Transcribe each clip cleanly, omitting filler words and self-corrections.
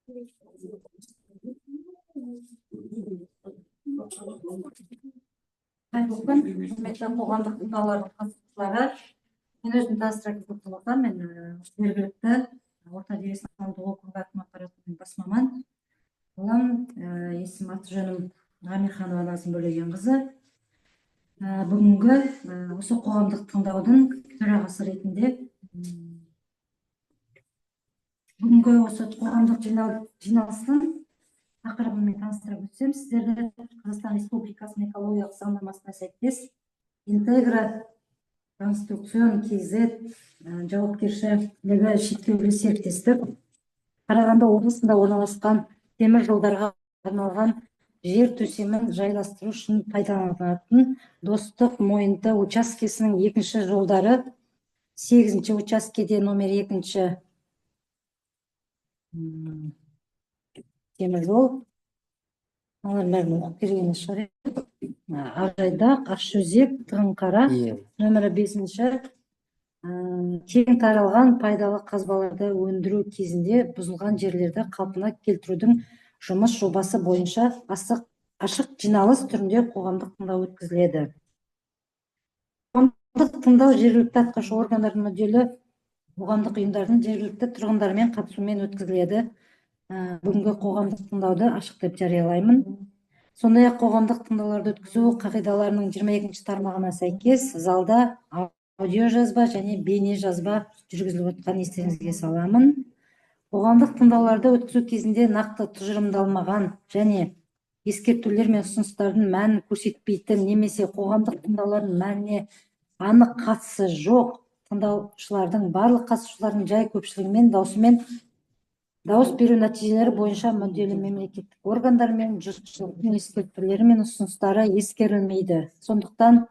Қайырлы күн, құрметті қоғамдық тыңдаулардың қатысушылары. Мен өзім таныстыра кететін болсам, мен жергілікті орта дересін ауылдық округ әкім аппаратының бас маман. Олам есім аты жөнім Ғамирханова Назым Бөлегенқызы. Бүгінгі осы қоғамдық тыңдаудың төрағасы ретінде бүгінгі осы қоғамдық жиналыстың тақырыбымен таныстырып өтсем, сіздерді Қазақстан Республикасының экологиялық заңнамасына сәйкес Интегра Конструкцион КЗ жауапкершілігі шектеулі серіктестік Қарағанды облысында орналасқан темір жолдарға арналған жер төсемін жайластыру үшін пайдаланылатын Достық мойынты учаскесінің екінші жолдары 8-ші учаскеде номер 2-ші темір жол, олардың бәрін оқып келген шығар. Ақжайдақ, Ақшөзек, Тығынқара, нөмірі 5-ші кең таралған пайдалы қазбаларды өндіру кезінде бұзылған жерлерді қалпына келтірудің жұмыс жобасы бойынша ашық жиналыс түрінде қоғамдық тыңдау өткізіледі. Қоғамдық тыңдау жергілікті атқарушы органдардың мүдделі қоғамдық ұйымдардың жергілікті тұрғындармен қатысуымен өткізіледі. Бүгінгі қоғамдық тыңдауды ашық деп жариялаймын. Сондай-ақ қоғамдық тыңдауларды өткізу қағидаларының 22-ші тармағына сәйкес залда аудиожазба және бейне жазба жүргізіліп отқан естеріңізге саламын. Қоғамдық тыңдауларды өткізу кезінде нақты тұжырымдалмаған және ескертулер мен ұсыныстардың мәнін көрсетпейтін немесе қоғамдық тыңдаулардың мәніне анық қатысы жоқ тыңдаушылардың барлық қатысушылардың жай көпшілігімен дауыс беру нәтижелері бойынша мүдделі мемлекеттік органдар мен жұртшылықтың ескертулері мен ұсыныстары ескерілмейді. Сондықтан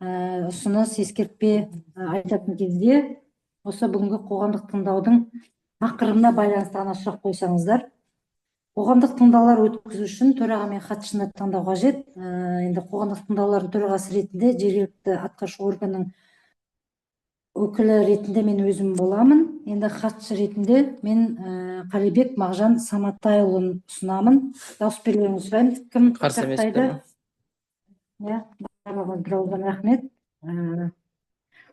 ұсыныс ескертпе айтатын кезде осы бүгінгі қоғамдық тыңдаудың тақырыбына байланысты ғана сұрақ қойсаңыздар. Қоғамдық тыңдаулар өткізу үшін төраға мен хатшыны таңдау қажет. Енді қоғамдық тыңдаулардың төрағасы ретінде жергілікті атқарушы органның өкілі ретінде мен өзім боламын. Енді хатшы ретінде мен Қалибек Мағжан Саматайұлын ұсынамын. Дауыс берулеріңізді сұраймын. Кім жақтайды? Барлығыңызға рахмет.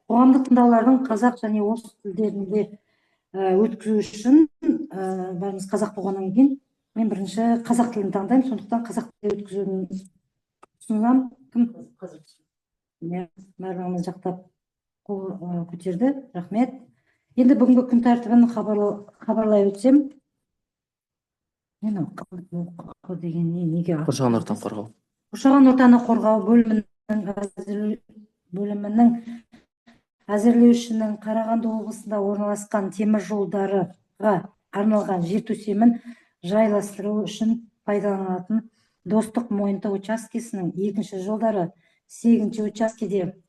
Қоғамдық тыңдаулардың қазақ және орыс тілдерінде өткізу үшін бәріміз қазақ болғаннан кейін мен бірінші қазақ тілін таңдаймын, сондықтан қазақ тілін өткізуін ұсынамын. Кім? Барлығымыз жақтап қол көтерді. Рахмет. Енді бүгінгі күн тәртібін хабарлай өтсем. Қоршаған ортаны қорғау. Қоршаған ортаны қорғау бөлімінің әзірлеушінің Қарағанды облысында орналасқан темір жолдарға арналған жер төсемін жайластыру үшін пайдаланылатын Достық мойынты учаскесінің 2-ші жолдары 8-ші учаскеде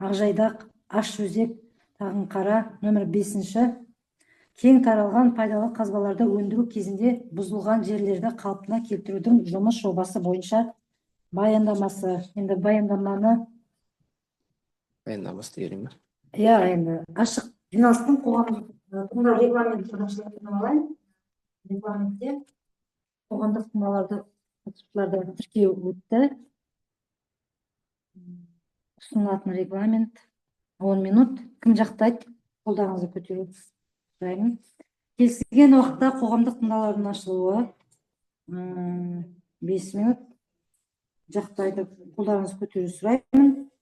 Ақжайдақ, Ақшөзек, Тығынқара, нөмір 5-ші кең таралған пайдалы қазбаларды өндіру кезінде бұзылған жерлерді қалпына келтірудің жұмыс жобасы бойынша баяндамасы. Енді баяндамасы дегенім бе? Енді ашық жиналыстың қоғамдық тыңдау регламентін регламентте қоғамдық тыңдауларды қатысушыларды тіркеу өтті. Ұсынылатын регламент 10 минут. Кім жақтайды? Қолдарыңызды көтеру сұраймын. Келісілген уақытта қоғамдық тыңдаулардың ашылуы 5 минут. Жақтайды, қолдарыңызды көтеру сұраймын.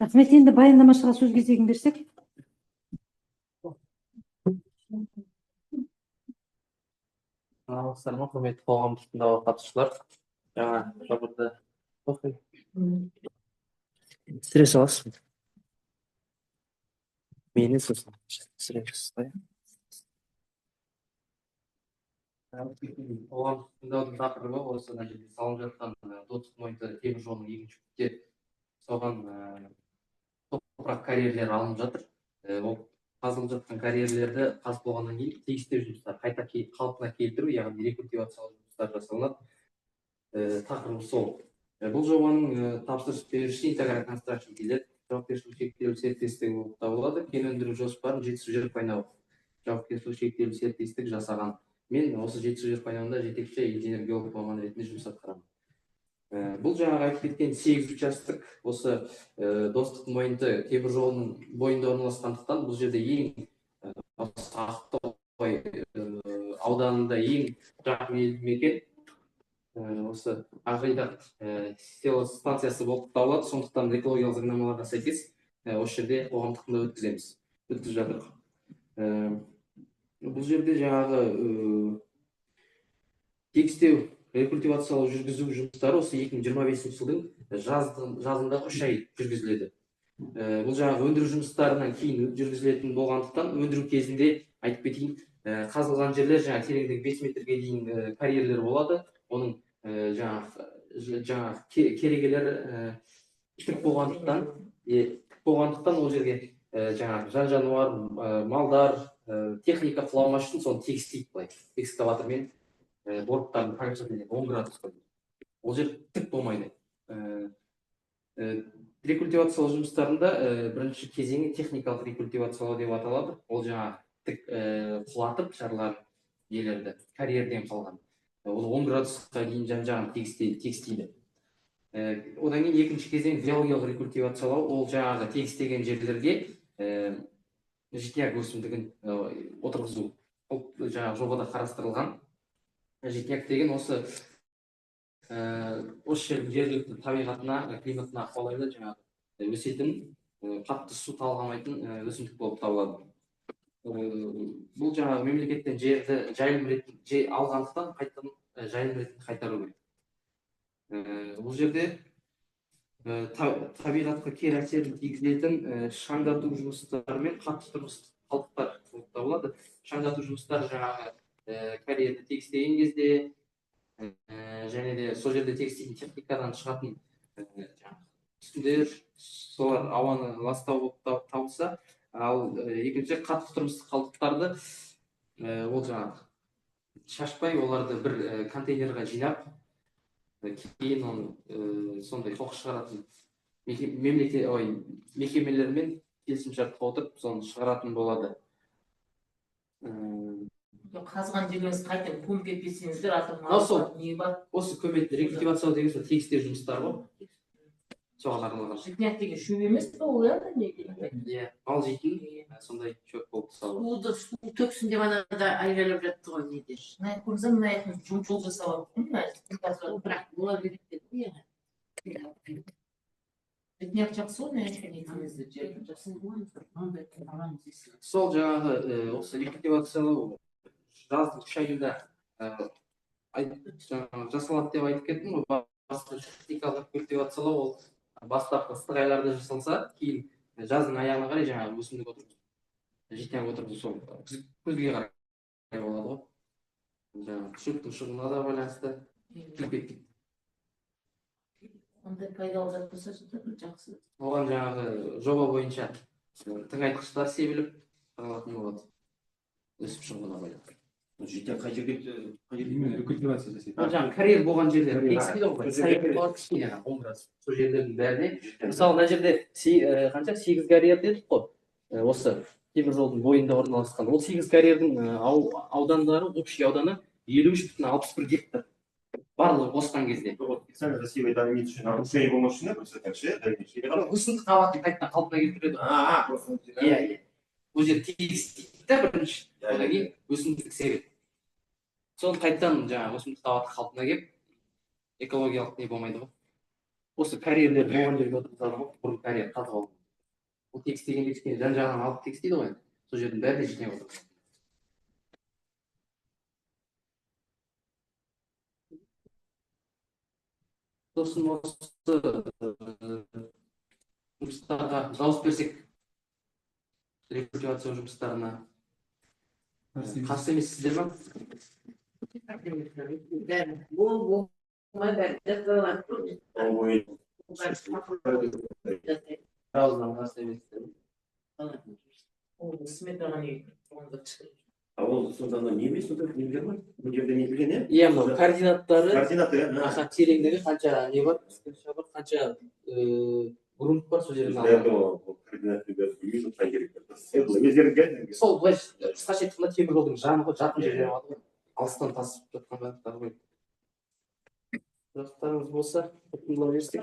Рахмет. Енді баяндамашыға сөз кезегін берсек. Алғыстарыма құрметті қоғамдық тыңдауға қатысушылар. Жаңа жабырды оқи. Сіре саласың. Мені сосын. Сіре жасай. Қоғамдық тыңдаудың тақырыбы осы салынып жатқан Достық мойынты темір жолының 2-ші пунктте соған топырақ карьерлері алынып жатыр. Қазылып жатқан карьерлерді қазып болғаннан кейін тегістеу жұмыстары қайта қалпына келтіру, яғни рекультивациялау жұмыстары жасалынады. Тақырыбы сол. Бұл жобаның тапсырыс беруші Интегра Конструкцион КЗ жауапкершілігі шектеулі серіктестігі болып табылады. Кен өндіру жоспарын жетістіру пайдалану. жауапкершілігі шектеулі серіктестік жасаған. Мен осы жеті жер пайдалануда жетекші инженер геолог маман ретінде жұмыс атқарамын. Бұл жаңағы айтып кеткен 8 участок осы Достық мойынты темір жолының бойында орналасқандықтан бұл жерде ең Ақтоғай ауданында ең жақын елді мекен осы Ақжайдақ село станциясы болып табылады. Сондықтан экологиялық заңнамаларға сәйкес осы жерде қоғамдық тыңдау өткізіп жатырмыз. Бұл жерде жаңағы тегістеу рекультивациялау жүргізу жұмыстары осы 2025 жылдың жазында 3 ай жүргізіледі. Бұл жаңағы өндіру жұмыстарынан кейін жүргізілетін болғандықтан өндіру кезінде айтып кетейін, қазылған жерлер жаңағы тереңдігі 5 метрге дейін карьерлер болады. Оның жаңағы керегелер тік болғандықтан ол жерге жаңағы жан-жануар, малдар, техника құламас үшін соны тегістейді былай. Экскаватормен борттарын қағажатымен 10 градус қойды. Ол жер тік болмайды. Рекультивациялау жұмыстарында бірінші кезеңі техникалық рекультивациялау деп аталады. Ол жаңағы тік құлатып жарлар елерді карьерден қалған. Ол 10 градусқа дейін жан-жағын тегістейді. Одан кейін екінші кезең биологиялық рекультивациялау. Ол жаңағы тегістеген жерлерге житняк өсімдігін отырғызу. Ол жаңағы жобада қарастырылған. Житняк деген осы жергілікті табиғатына, климатына қолайлы жаңағы өсетін, қатты су талғамайтын өсімдік болып табылады. Бұл жаңағы мемлекеттен жерді жайылым ретінде алғандықтан қайтадан жайылым ретінде қайтару керек. Бұл жерде табиғатқа кері әсерін тигізетін шаңдату жұмыстары мен қатты тұрмыстық қалдықтар болып табылады. Шаңдату жұмыстары жаңағы карьерді тегістеген кезде және де сол жерде тегістейтін техникадан шығатын түтіндер, солар ауаны ластау болып табылса, ал екінші қатты тұрмыстық қалдықтарды ол жаңағы шашпай, оларды бір контейнерға жинап, кейін оны сондай қоқыс шығаратын мекемелермен келісімшартқа отырып, соны шығаратын болады. Қазған жерлеріңіз қайтып көміп кетпесеңіздер, не бар? Осы көмекті рекультивациялау деген сол тегістеу жұмыстары ғой. Соған арналған. Житняк деген шөп емес пе ол, иә? Мал жейтін сондай шөп болып салады. Су төксін деп анада айғайлап жатты ғой неде. Мына көрсең, мына аяқтың жол жасап алып, бірақ бола береді деді. Житняк жақсы ғой, сол жаңағы осы рекультивациялау жаздың 3 айында жасалады деп айтып кеттім ғой. Техникалық рекультивациялау ол бастапқы ыстық айларда жасалса, кейін жаздың аяғына қарай жаңағы өсімдік отырғызу, житняк отырғызу сол көзге қарай болады ғой. Жаңағы шөптің шығуына да байланысты кетпейді. Ондай пайдалы зат болса жақсы. Оған жаңағы жоба бойынша тыңайтқыштар себіліп алатын болады. Өсіп шығуына байланысты. Житняк қай жерге рекультивация жасайды? Жаңағы карьер болған жерлер тегістейді ғой. Сайып кішкене 10 градус. Сол жерлердің бәріне. Мысалы, мына жерде қанша 8 карьер дедік қой. Осы темір жолдың бойында орналасқан. Ол 8 карьердің аудандары, общий ауданы 53,61 гектар. Барлығы қосқан кезде. Специально засевать дальнейшее үшін, нарушение болмас үшін, просто так ше, дальнейшее. Өсімдік қабатын қайтадан қалпына келтіреді. Просто. Иә. Бұл жер тегістейді да бірінші. Одан кейін өсімдік себеді. Соны қайтадан жаңағы өсімдік қабаты қалпына келіп, экологиялық не болмайды ғой. Осы карьерлер болған жерге отырғызады ғой, бұрын карьер қазып алды. Бұл тегістеген кішкене жан-жағынан алып тегістейді ғой. Сол жердің бәріне житняк отырғызады. Сосын осы жұмыстарға дауыс берсек, рекультивациялау жұмыстарына қарсы емессіздер ме? Разынан қарсы емессіздер ме? Ол сметаға не? Ол сонда не емес, сонда нелер бар? Бұл жерде не білген, е? Иә, мынау координаттары, координаты, тереңдігі қанша не бар, қанша грунт бар сол жерден алынады. Координаты ұйымдастыру керек. Өздері келді. сол былай қысқаша айтқанда темір жолдың жаны ғой, жақын жерде бар ғой. Алыстан тасып жатқан бағыттар ғой. Сұрақтарыңыз болса, қорытындылай берсек.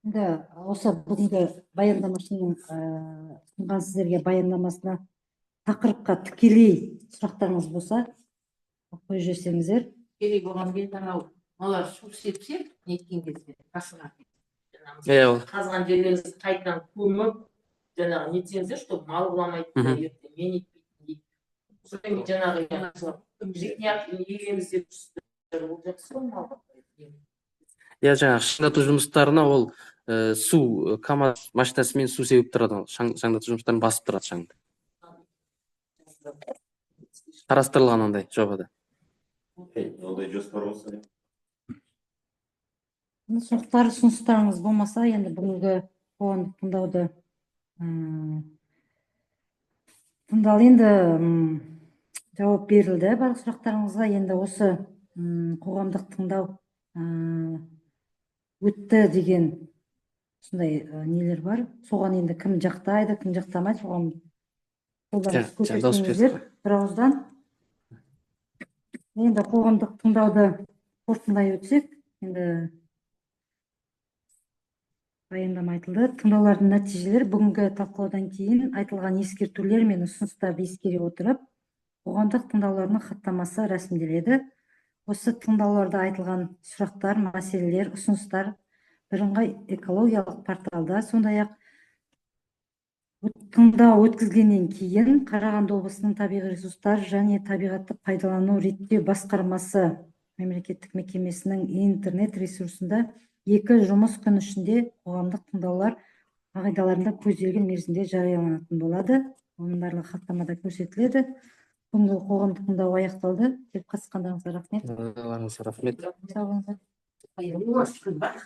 Енді осы бүгінгі баяндамашының ұсынған сіздерге баяндамасына тақырыпқа тікелей сұрақтарыңыз болса, қойып жіберсеңіздер. керек болған кезде анау алар су сепсе неткен кезде тасыған Ол. қазған жерлеріңізді қайтадан көміп жаңағы нетсеңіздер чтобы мал құламайды ертең мен етпейтін дейді содан жаңағы жекнят егеміз деп жүрсіздер ол жақсы ғой мал Жаңағы шаңдату жұмыстарына ол су КамАЗ машинасымен су сеуіп тұрады, шаңдату жұмыстарын басып тұрады шаңды. Қарастырылған ондай жобада. Ондай жоспар болса. Сұрақтар, ұсыныстарыңыз болмаса, енді бүгінгі қоғамдық тыңдауды тыңдалды, енді жауап берілді барлық сұрақтарыңызға. Енді осы қоғамдық тыңдау өтті деген сондай нелер бар. Соған енді кім жақтайды, кім жақтамайды, соған көрсетсеңіздер бір ауыздан. Енді қоғамдық тыңдауды қорытындылай өтсек, енді баяндама айтылды. Тыңдаулардың нәтижелері бүгінгі талқылаудан кейін айтылған ескертулер мен ұсыныстарды ескере отырып, қоғамдық тыңдаулардың хаттамасы рәсімделеді. Осы тыңдауларда айтылған сұрақтар, мәселелер, ұсыныстар бірыңғай экологиялық порталда, сондай-ақ тыңдау өткізгеннен кейін Қарағанды облысының табиғи ресурстар және табиғатты пайдалану реттеу басқармасы мемлекеттік мекемесінің интернет ресурсында 2 жұмыс күн ішінде қоғамдық тыңдаулар қағидаларында көзделген мерзімде жарияланатын болады. Оның барлығы хаттамада көрсетіледі. Бүгінгі қоғамдық тыңдау аяқталды. Келіп қатысқандарыңызға рахмет. Рахмет. Сау болыңыздар.